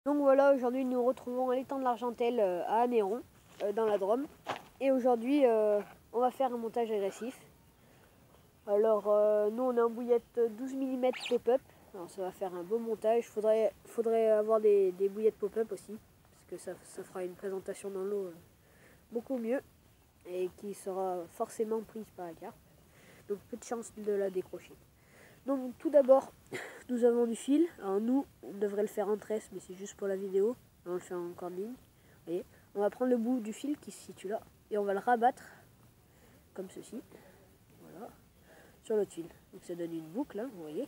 Donc voilà, aujourd'hui nous nous retrouvons à l'étang de l'Argentelle à Anneyron, dans la Drôme. Et aujourd'hui on va faire un montage agressif. Alors nous on a un bouillette 12 mm pop-up. Alors ça va faire un beau montage. Faudrait avoir des bouillettes pop-up aussi. Parce que ça fera une présentation dans l'eau beaucoup mieux. Et qui sera forcément prise par la carte. Donc peu de chance de la décrocher. Donc tout d'abord, nous avons du fil. Alors nous, on devrait le faire en tresse, mais c'est juste pour la vidéo. On le fait en cording. Vous voyez, on va prendre le bout du fil qui se situe là et on va le rabattre comme ceci. Voilà, sur l'autre fil. Donc ça donne une boucle, hein, vous voyez.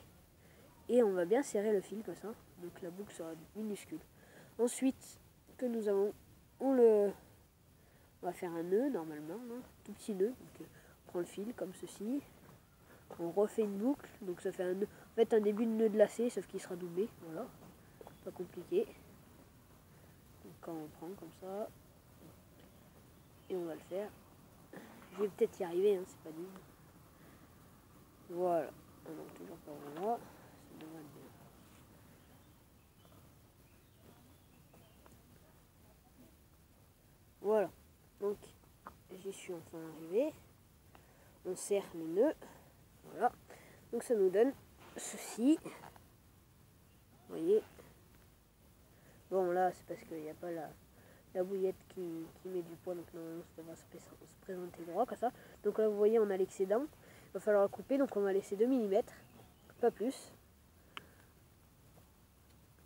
Et on va bien serrer le fil comme ça. Donc la boucle sera minuscule. Ensuite, que nous avons, on va faire un nœud normalement, hein, tout petit nœud. Donc on prend le fil comme ceci. On refait une boucle, donc ça fait un début de nœud de lacet, sauf qu'il sera doublé, voilà, pas compliqué. Donc quand on prend comme ça, et on va le faire, je vais peut-être y arriver, hein, c'est pas dit. Voilà, donc toujours par là, ça devrait être bien. Voilà, donc j'y suis enfin arrivé, on serre les nœuds, voilà, donc ça nous donne ceci, vous voyez. Bon là c'est parce qu'il n'y a pas la bouillette qui met du poids, donc normalement ça va se présenter droit comme ça. Donc là vous voyez on a l'excédent, il va falloir le couper, donc on va laisser 2 mm, pas plus.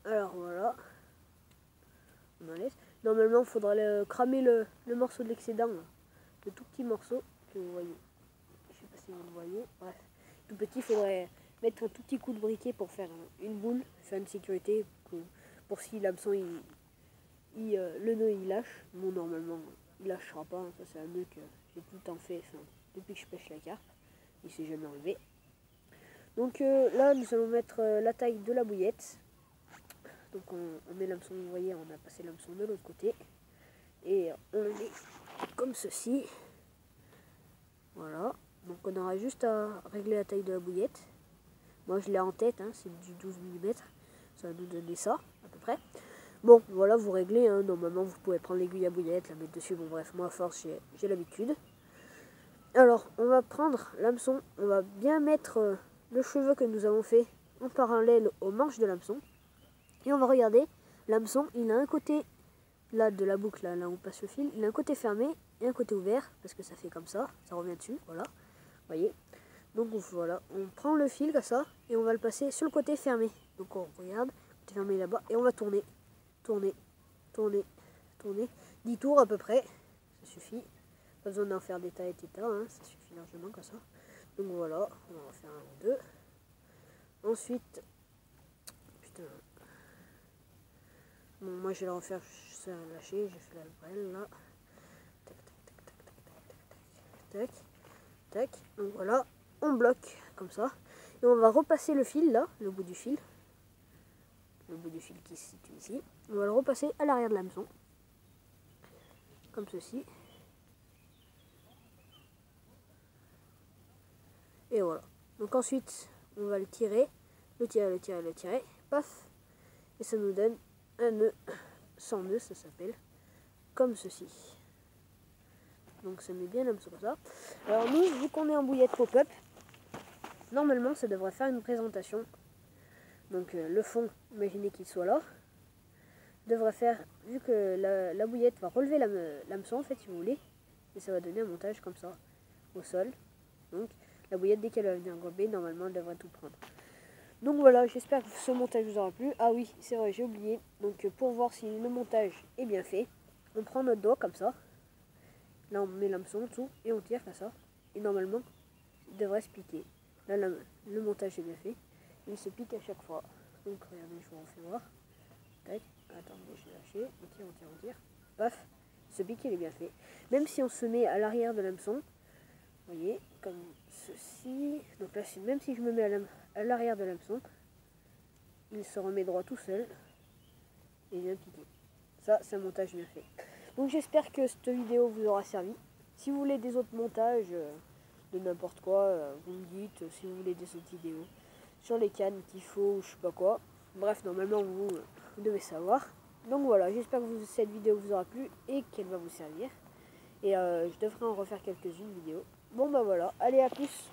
Alors voilà, on en laisse. Normalement il faudra cramer le morceau de l'excédent, le tout petit morceau que vous voyez. Je sais pas si vous le voyez, bref, tout petit, il faudrait mettre un tout petit coup de briquet pour faire une boule, faire une sécurité pour si l'hameçon le nœud il lâche. Bon normalement il lâchera pas, hein. Ça c'est un nœud que j'ai tout le temps fait, enfin, depuis que je pêche la carpe, il s'est jamais enlevé. Donc là nous allons mettre la taille de la bouillette. Donc on met l'hameçon, vous voyez on a passé l'hameçon de l'autre côté et on le met comme ceci. Voilà, donc on aura juste à régler la taille de la bouillette. Moi je l'ai en tête, hein, c'est du 12 mm, ça va nous donner ça à peu près. Bon, voilà, vous réglez, hein. Normalement vous pouvez prendre l'aiguille à bouillette, la mettre dessus, bon bref, moi à force j'ai l'habitude. Alors, on va prendre l'hameçon, on va bien mettre le cheveu que nous avons fait en parallèle aux manches de l'hameçon. Et on va regarder, l'hameçon, il a un côté, là de la boucle, là où on passe le fil, il a un côté fermé et un côté ouvert, parce que ça fait comme ça revient dessus, voilà, vous voyez. Donc voilà, on prend le fil comme ça, et on va le passer sur le côté fermé. Donc on regarde, côté fermé là-bas, et on va tourner. Tourner, 10 tours à peu près, ça suffit. Pas besoin d'en faire des tas et des tas, hein, ça suffit largement comme ça. Donc voilà, on va en faire un ou deux. Ensuite, putain, bon, moi je vais le refaire, ça a lâché, j'ai fait la brelle là. Tac, tac, tac, tac, tac, tac, tac. Donc voilà, on bloque comme ça. Et on va repasser le fil là, le bout du fil qui se situe ici. On va le repasser à l'arrière de l'hameçon, comme ceci. Et voilà. Donc ensuite, on va le tirer, paf. Et ça nous donne un nœud, sans nœud ça s'appelle, comme ceci. Donc ça met bien l'hameçon comme ça. Alors nous, vu qu'on est en bouillette pop-up, normalement ça devrait faire une présentation. Donc le fond, imaginez qu'il soit là, devrait faire, vu que la bouillette va relever l'hameçon en fait si vous voulez, et ça va donner un montage comme ça, au sol. Donc la bouillette dès qu'elle va venir gober, normalement elle devrait tout prendre. Donc voilà, j'espère que ce montage vous aura plu. Ah oui, c'est vrai, j'ai oublié. Donc pour voir si le montage est bien fait, on prend notre doigt comme ça. Là on met l'hameçon en dessous et on tire comme ça. Et normalement, il devrait se piquer. Là le montage est bien fait. Il se pique à chaque fois. Donc regardez, je vous refais voir. Tac, attendez, je vais lâcher. On tire. Paf, ce pique il est bien fait. Même si on se met à l'arrière de l'hameçon, vous voyez, comme ceci. Donc là, même si je me mets à l'arrière de l'hameçon, il se remet droit tout seul et vient piquer. Ça, c'est un montage bien fait. Donc j'espère que cette vidéo vous aura servi. Si vous voulez des autres montages de n'importe quoi, vous me dites. Si vous voulez des autres vidéos sur les cannes qu'il faut ou je sais pas quoi. Bref, normalement vous devez savoir. Donc voilà, j'espère que cette vidéo vous aura plu et qu'elle va vous servir. Et je devrais en refaire quelques-unes vidéos. Bon bah voilà, allez à plus.